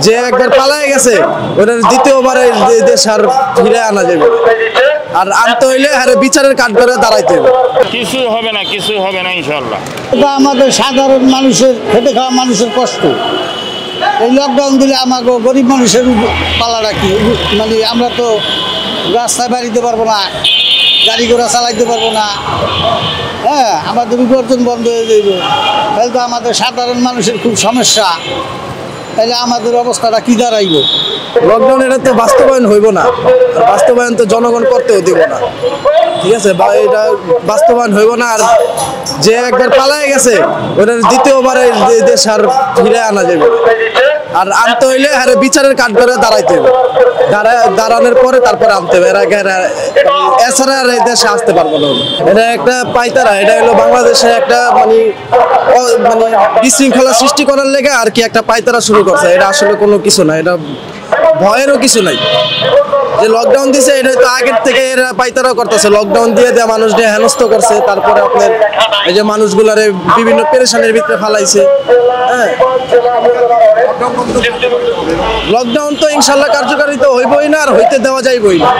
যে একবার পালায় গেছে ওটার দ্বিতীয়বার দেশ আর ফিরে আনা যাবে আর আনতে হইলে আরে বিচারের কাঠ করে দাঁড়াইতে হবে। কিছুই হবে না, কিছুই হবে না ইনশাল্লাহ। এটা আমাদের সাধারণ মানুষের, খেটে খাওয়া মানুষের কষ্ট। এই লকডাউন দিলে আমাকে গরিব মানুষের পালাটা কি, মানে আমরা তো রাস্তায় বাড়িতে পারবো না, গাড়ি ঘোড়া চালাইতে পারবো না। হ্যাঁ, আমাদের উপার্জন বন্ধ হয়ে যাইবে, তাহলে তো আমাদের সাধারণ মানুষের খুব সমস্যা। তাহলে আমাদের অবস্থাটা কি দাঁড়াইব? লকডাউন এটা তো বাস্তবায়ন হইব না, আর বাস্তবায়ন তো জনগণ করতেও দিব না, ঠিক আছে? বা এটা বাস্তবায়ন হইব না। আর যে একবার পালায় গেছে ওটার দ্বিতীয়বার দেশ আর ফিরে আনা যাবে আর আনতে হইলে আরে বিচারের কাঠ করে দাঁড়াইতে হবে। দাঁড়ানোর পরে তারপরে আনতে হবে। এছাড়া আর এই দেশে আসতে পারবো না। এটা একটা পাইতারা, এটা হলো বাংলাদেশে একটা মানে বিশৃঙ্খলা সৃষ্টি করার লেগে আর কি একটা পাইতারা শুরু করছে। এটা আসলে কোনো কিছু না, এটা ভয়েরও কিছু নাই। যে লকডাউন দিছে এটা তো আগের থেকে এরা পাইতারা করতেছে, লকডাউন দিয়ে দেয়া মানুষদের হেনস্থ করছে, তারপরে আপনার এই যে মানুষগুলারে বিভিন্ন পেরেশানির ভিতরে ফালাইছে। হ্যাঁ, লকডাউন তো ইনশাল্লাহ কার্যকারিতা হইবই না, আর হইতে দেওয়া যাইবই না।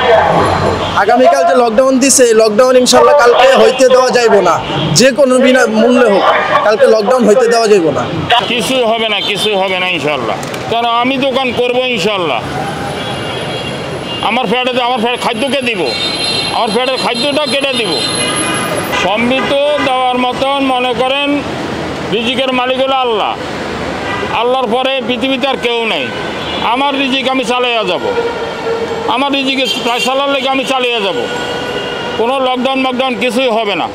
আগামীকাল যে লকডাউন দিছে, লকডাউন ইনশাল্লাহ কালকে হইতে দেওয়া যাইব না, যে কোনো বিনা মূল্যে হোক কালকে লকডাউন হইতে দেওয়া যাইব না। কিছুই হবে না, কিছুই হবে না ইনশাল্লাহ। কারণ আমি দোকান করবো ইনশাল্লাহ। আমার ফ্ল্যাটে খাদ্যকে দিব, আমার ফ্ল্যাটের খাদ্যটা কেটে দিব। সম্মিত দেওয়ার মতন মনে করেন রিজিকের মালিক হলো আল্লাহ। আল্লাহর পরে পৃথিবীতে আর কেউ নেই। আমার রিজিক আমি চালিয়ে যাব, আমার রিজিকে ফয়সালার লেগে আমি চালিয়ে যাব। কোনো লকডাউন কিছুই হবে না।